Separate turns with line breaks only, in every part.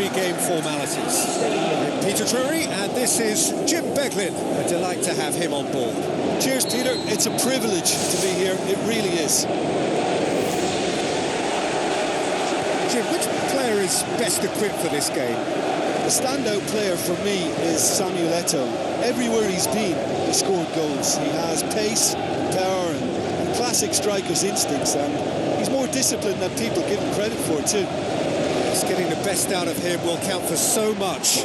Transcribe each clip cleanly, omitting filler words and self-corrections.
pre-game formalities. I'm Peter Drury, and this is Jim Beglin. A delight to have him on board.
Cheers, Peter. It's a privilege to be here. It really is.
Jim, which player is best equipped for this game?
The standout player for me is Samuel Eto'o. Everywhere he's been, he scored goals. He has pace, power, and classic striker's instincts, and he's more disciplined than people give him credit for, too.
Yes, getting the best out of him will count for so much.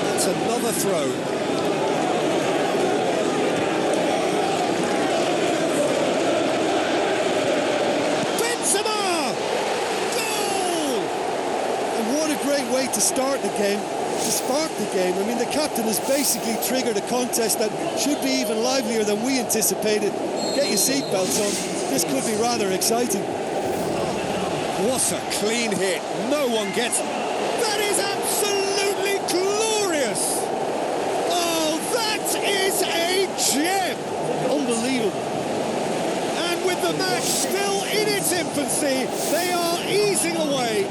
That's another throw.
Great way to start the game, to spark the game. I mean, the captain has basically triggered a contest that should be even livelier than we anticipated. Get your seatbelts on. This could be rather exciting.
What a clean hit. No one gets... That is absolutely glorious. Oh, that is a gem.
Unbelievable.
And with the match still in its infancy, they are easing away.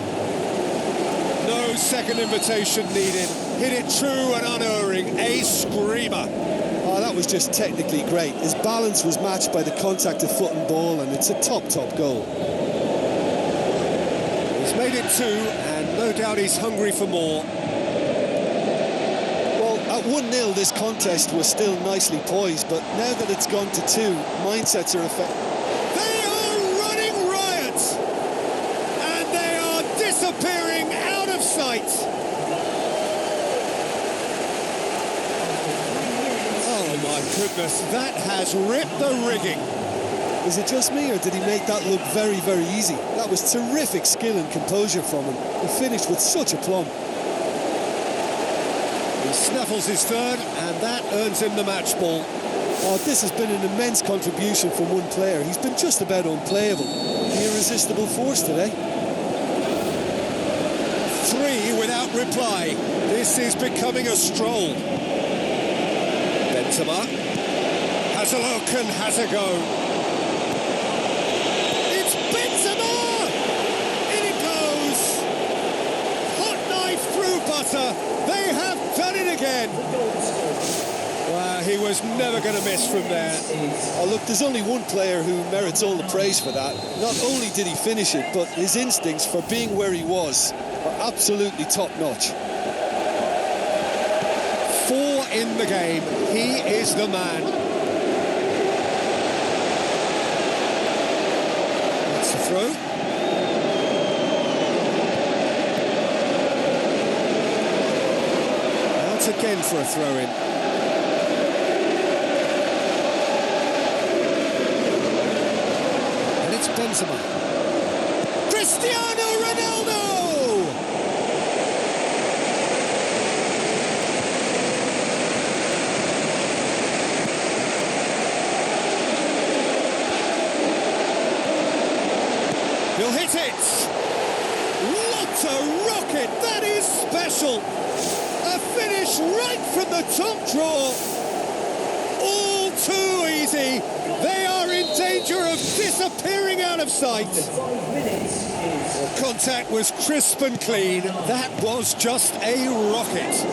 No second invitation needed. Hit it true and unerring. A screamer.
Oh, that was just technically great. His balance was matched by the contact of foot and ball, and it's a top goal.
He's made it 2, and no doubt he's hungry for more.
Well, at 1-0, this contest was still nicely poised, but now that it's gone to 2, mindsets are affected.
They are running riot, and they are disappearing out of sight. Oh my goodness, that has ripped the rigging.
Is it just me, or did he make that look very, very easy? That was terrific skill and composure from him. He finished with such aplomb.
He snaffles his third, and that earns him the match ball.
Oh, this has been an immense contribution from one player. He's been just about unplayable. The irresistible force today.
3 without reply. This is becoming a stroll. Benzema has a look and has a go. It's Benzema! In it goes! Hot knife through butter. They have done it again. Wow, he was never going to miss from there.
Oh, look, there's only one player who merits all the praise for that. Not only did he finish it, but his instincts for being where he was are absolutely top-notch.
4 in the game. He is the man. That's the throw. Out again for a throw-in. And it's Benzema. Cristiano Ronaldo! He'll hit it! What a rocket! That is special! A finish right from the top draw! All too easy! They are in danger of disappearing out of sight! Contact was crisp and clean. That was just a rocket.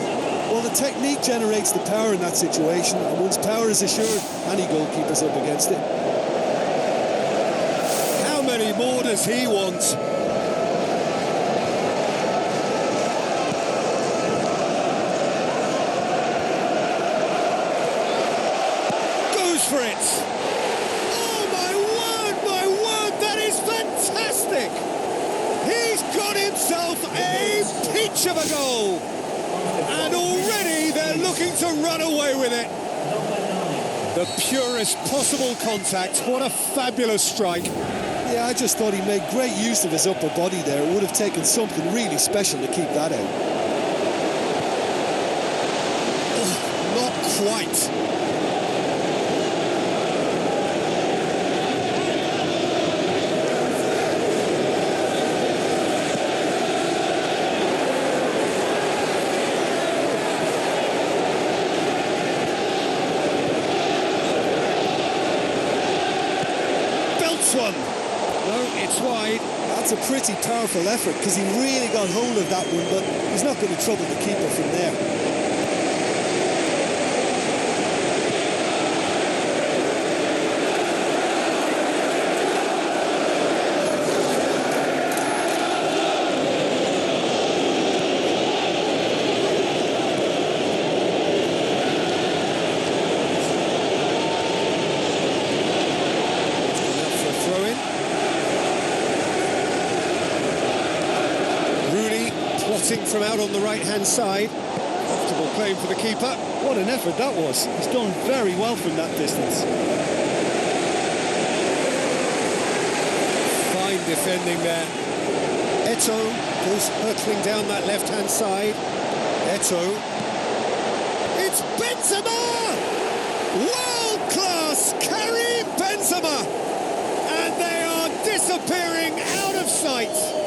Well, the technique generates the power in that situation, and once power is assured, any goalkeeper's up against it.
How many more does he want? Goes for it! Oh my word, that is fantastic! He's got himself a peach of a goal! And already they're looking to run away with it. The purest possible contact. What a fabulous strike.
Yeah, I just thought he made great use of his upper body there. It would have taken something really special to keep that out.
Oh, not quite. this one. No, it's wide.
That's a pretty powerful effort because he really got hold of that one, but he's not going to trouble the keeper from there.
From out on the right-hand side. Comfortable claim for the keeper.
What an effort that was. He's done very well from that distance.
Fine defending there. Eto'o goes hurtling down that left-hand side. Eto'o. It's Benzema! World-class Karim Benzema! And they are disappearing out of sight.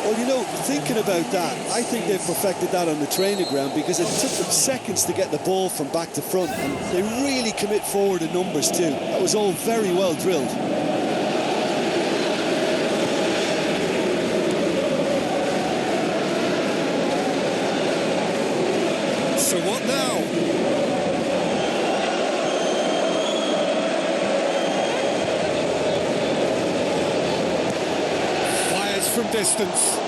Well, you know, thinking about that, I think they've perfected that on the training ground because it took them seconds to get the ball from back to front, and they really commit forward in numbers too. That was all very well drilled.
So what now? From distance,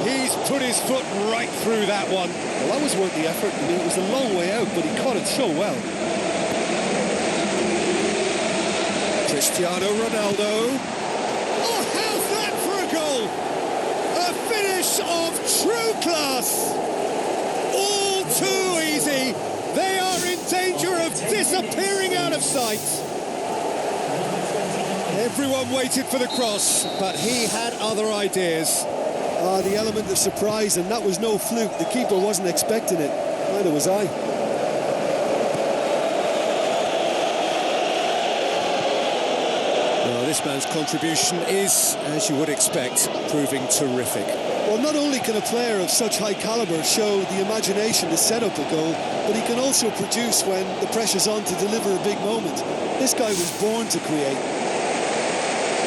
he's put his foot right through that one.
Well, that was worth the effort. I mean, it was a long way out, but he caught it so well.
Cristiano Ronaldo. Oh, how's that for a goal? A finish of true class. All too easy. They are in danger of disappearing out of sight. Everyone waited for the cross, but he had other ideas.
The element of surprise, and that was no fluke. The keeper wasn't expecting it. Neither was I.
Well, this man's contribution is, as you would expect, proving terrific.
Well, not only can a player of such high calibre show the imagination to set up a goal, but he can also produce when the pressure's on to deliver a big moment. This guy was born to create.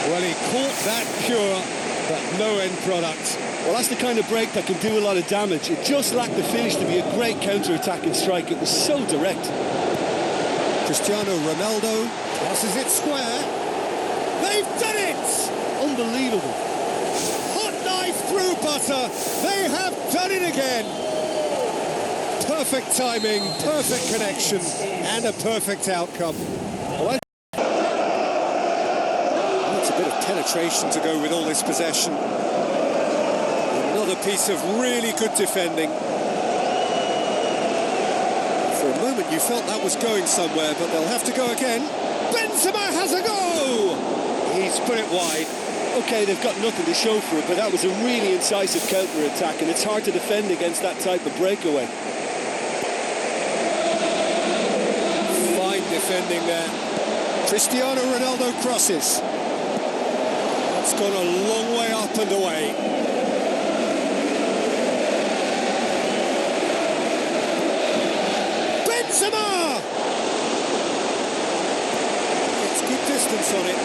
Well, he caught that pure, but no end product.
Well, that's the kind of break that can do a lot of damage. It just lacked the finish to be a great counter-attacking strike. It was so direct.
Cristiano Ronaldo crosses it square. They've done it!
Unbelievable.
Hot knife through butter. They have done it again. Perfect timing, perfect connection, and a perfect outcome. Well, that's a bit of penetration to go with all this possession. Another piece of really good defending. For a moment you felt that was going somewhere, but they'll have to go again. Benzema has a go! He's put it wide.
OK, they've got nothing to show for it, but that was a really incisive counter-attack, and it's hard to defend against that type of breakaway.
Fine defending there. Cristiano Ronaldo crosses. It's gone a long way up and away. Benzema! It's good distance on it.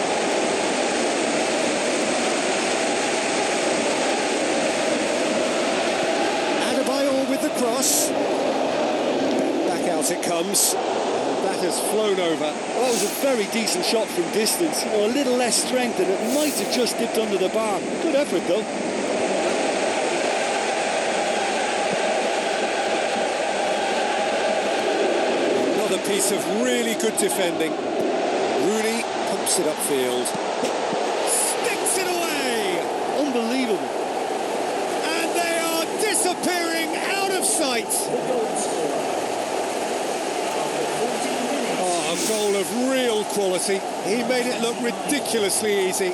With the cross, back out it comes, and that has flown over.
Well, that was a very decent shot from distance, a little less strength, and it might have just dipped under the bar. Good effort, though.
Another piece of really good defending. Rooney pumps it upfield, sticks it away.
Unbelievable.
Disappearing out of sight. Oh, a goal of real quality. He made it look ridiculously easy.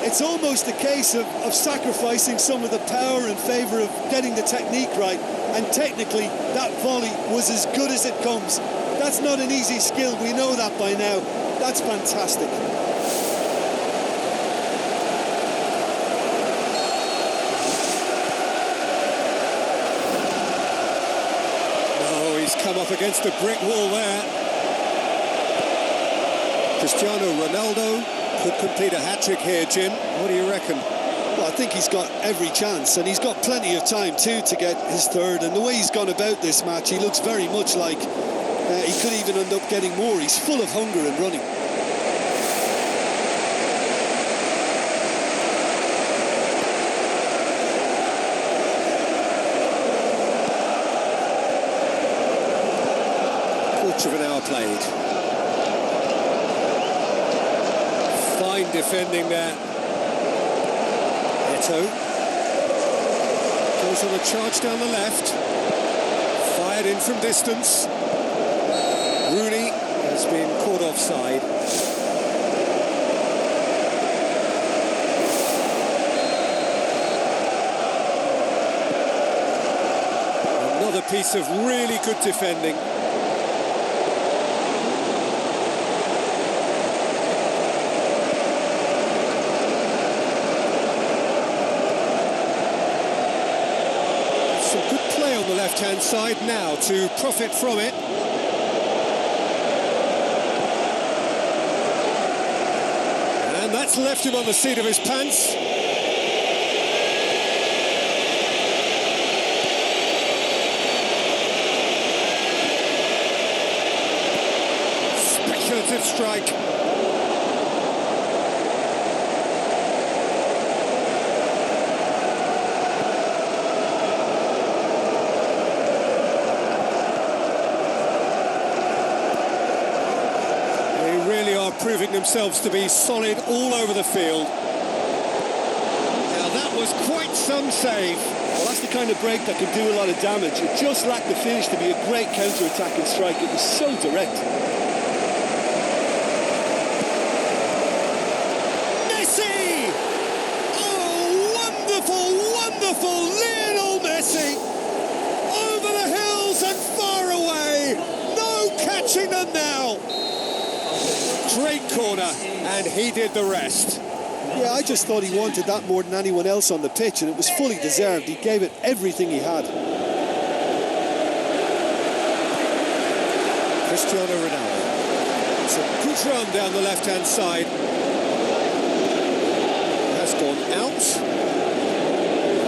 It's almost a case of sacrificing some of the power in favour of getting the technique right, and technically that volley was as good as it comes. That's not an easy skill, we know that by now. That's fantastic.
Come up against a brick wall there. Cristiano Ronaldo Could complete a hat-trick here, Jim. What do you reckon?
Well, I think he's got every chance, and he's got plenty of time too to get his third. And the way he's gone about this match, he looks very much like he could even end up getting more. He's full of hunger and running.
Quarter of an hour played. Fine defending there. Eto goes on a charge down the left. Fired in from distance. Rooney has been caught offside. Another piece of really good defending. Some good play on the left-hand side now to profit from it. And that's left him on the seat of his pants. Speculative strike. Proving themselves to be solid all over the field. Now that was quite some save.
Well, that's the kind of break that can do a lot of damage. It just lacked the finish to be a great counter-attacking strike. It was so direct.
Messi! Oh, wonderful, wonderful Lionel Messi! Over the hills and far away. No catching them now. Great corner, and he did the rest.
Yeah, I just thought he wanted that more than anyone else on the pitch, and it was fully deserved. He gave it everything he had.
Cristiano Ronaldo. It's a good run down the left-hand side. Has gone out.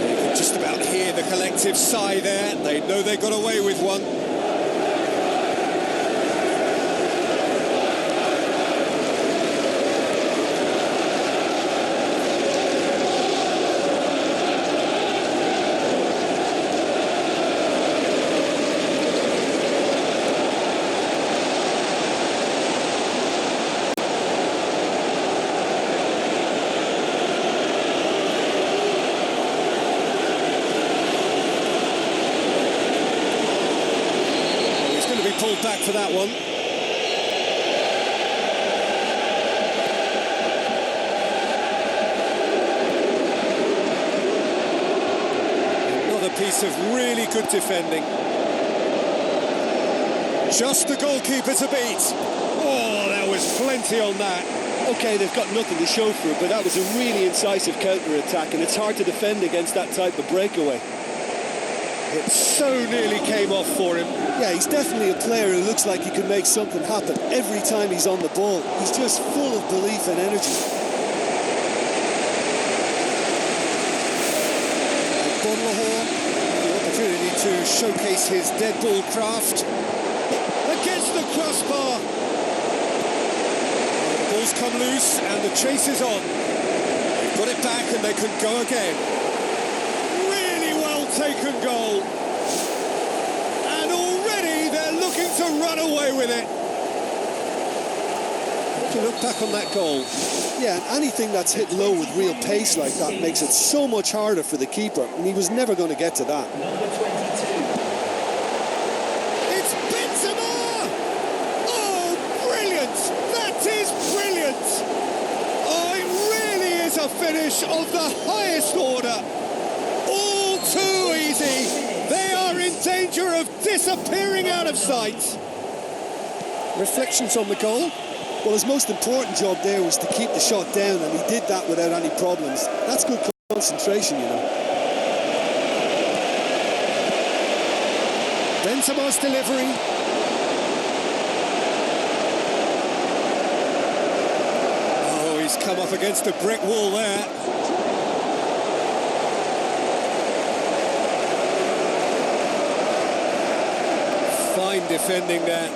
You can just about hear the collective sigh there. They know they got away with one. Pulled back for that one. Another piece of really good defending. Just the goalkeeper to beat. Oh, there was plenty on that.
OK, they've got nothing to show for it, but that was a really incisive counter-attack, and it's hard to defend against that type of breakaway.
It so nearly came off for him.
Yeah, he's definitely a player who looks like he can make something happen every time he's on the ball. He's just full of belief and energy.
Bonlahor, the opportunity to showcase his dead ball craft. Against the crossbar. The ball's come loose and the chase is on. They've got it back and they can go again. Taken goal, and already they're looking to run away with it. To look back on that goal.
Yeah, and anything that's hit low with real pace like that makes it so much harder for the keeper, and he was never going to get to that.
It's Benzema! Oh, brilliant! That is brilliant! Oh, it really is a finish of the highest order. Too easy. They are in danger of disappearing out of sight. Reflections on the goal?
Well, his most important job there was to keep the shot down, and he did that without any problems. That's good concentration, you know.
Benzema's delivery. Oh, he's come up against a brick wall there. Fine defending there.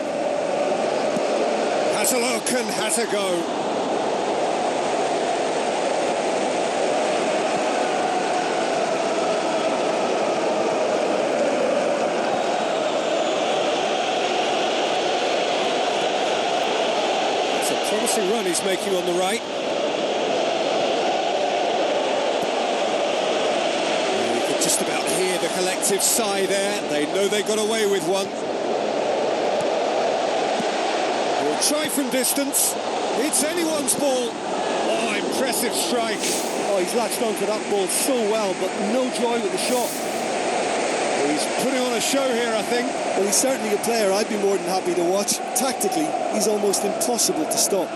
Has a look and has a go. Promising run he's making on the right. You could just about hear the collective sigh there. They know they got away with one. He'll try from distance. It's anyone's ball. Oh, impressive strike.
Oh, he's latched onto that ball so well, but no joy with the shot.
He's putting on a show here, I think.
Well, he's certainly a player I'd be more than happy to watch. Tactically, he's almost impossible to stop.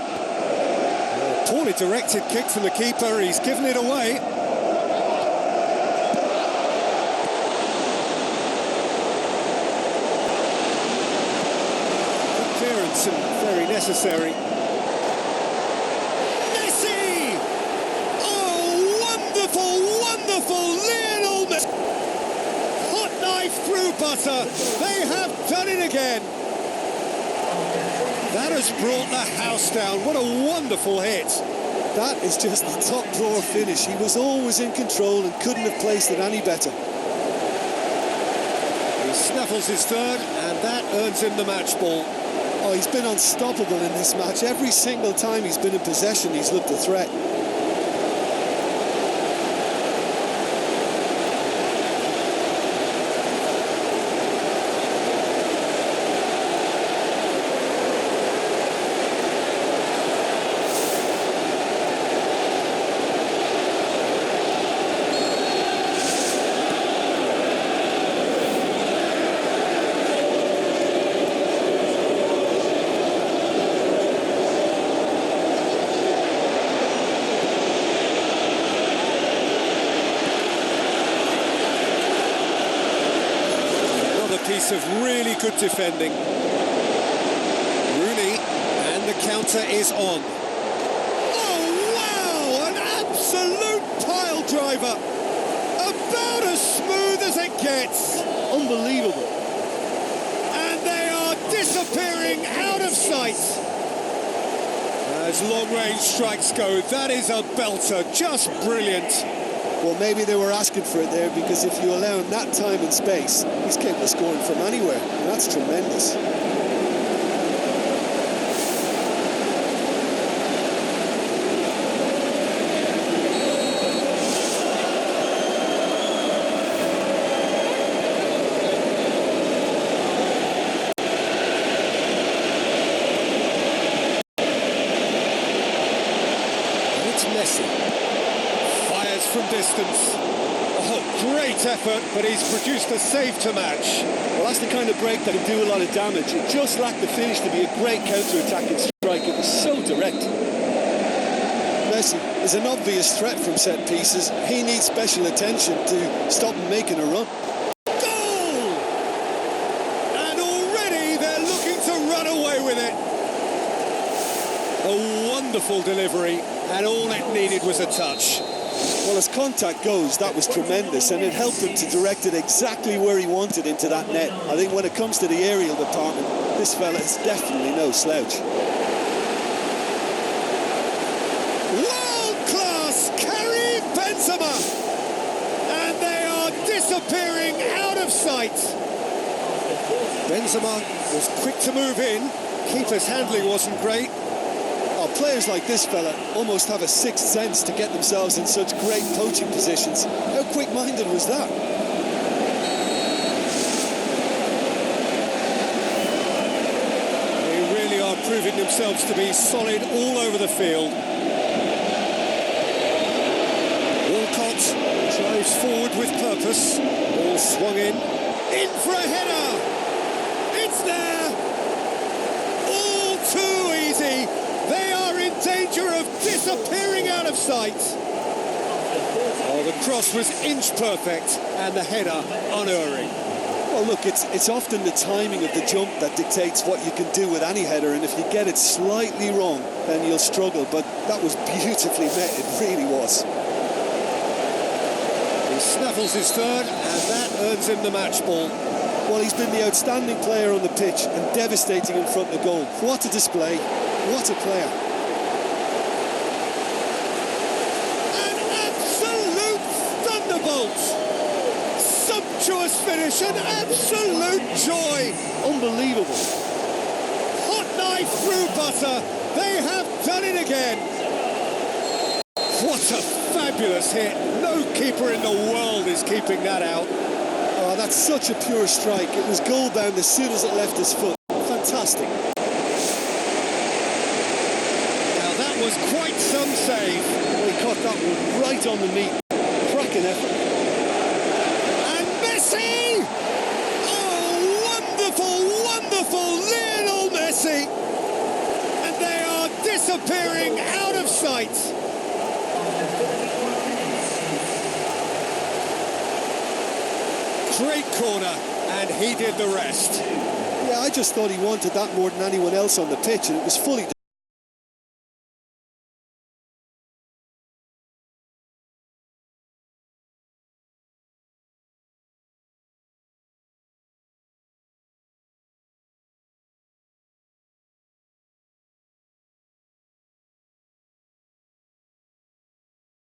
Poorly directed kick from the keeper. He's given it away. Good clearance and very necessary. Messi! Oh, wonderful, wonderful Lionel Messi! Hot knife through butter. They have done it again. That has brought the house down. What a wonderful hit.
That is just the top drawer finish. He was always in control and couldn't have placed it any better.
He snaffles his third, and that earns him the match ball.
Oh, he's been unstoppable in this match. Every single time he's been in possession, he's looked a threat.
Piece of really good defending. Rooney, and the counter is on. Oh, wow! An absolute pile driver. About as smooth as it gets.
Unbelievable.
And they are disappearing out of sight. As long-range strikes go, that is a belter. Just brilliant.
Well, maybe they were asking for it there, because if you allow him that time and space, he's capable of scoring from anywhere, and that's tremendous.
And it's Messi. From distance. Oh, great effort, but he's produced a save to match.
Well, that's the kind of break that can do a lot of damage. It just lacked the finish to be a great counter-attacking strike. It was so direct. Messi is an obvious threat from set pieces. He needs special attention to stop him making a run.
Goal! And already they're looking to run away with it. A wonderful delivery, and all it needed was a touch.
Well, as contact goes, that was tremendous, and it helped him to direct it exactly where he wanted into that net. I think when it comes to the aerial department, this fella is definitely no slouch.
World-class Karim Benzema! And they are disappearing out of sight. Benzema was quick to move in. Keeper's handling wasn't great.
Players like this fella almost have a sixth sense to get themselves in such great poaching positions. How quick-minded was that?
They really are proving themselves to be solid all over the field. Walcott drives forward with purpose. Ball swung in for a header. It's there. All too easy. They are in danger of disappearing out of sight. Oh, the cross was inch perfect and the header unerring.
Well, look, it's often the timing of the jump that dictates what you can do with any header, and if you get it slightly wrong, then you'll struggle. But that was beautifully met, it really was.
He snaffles his third, and that earns him the match ball.
Well, he's been the outstanding player on the pitch and devastating in front of goal. What a display, what a player.
An absolute thunderbolt. Sumptuous finish, an absolute joy.
Unbelievable.
Hot knife through butter. They have done it again. What a fabulous hit. No keeper in the world is keeping that out.
Oh, that's such a pure strike. It was goal bound as soon as it left his foot. Fantastic.
Now that was quite some save.
Well, he caught that one right on the meat. Cracking effort.
And Messi! Oh, wonderful, wonderful Lionel Messi! And they are disappearing out of sight. Great corner, and he did the rest.
Yeah, I just thought he wanted that more than anyone else on the pitch, and it was fully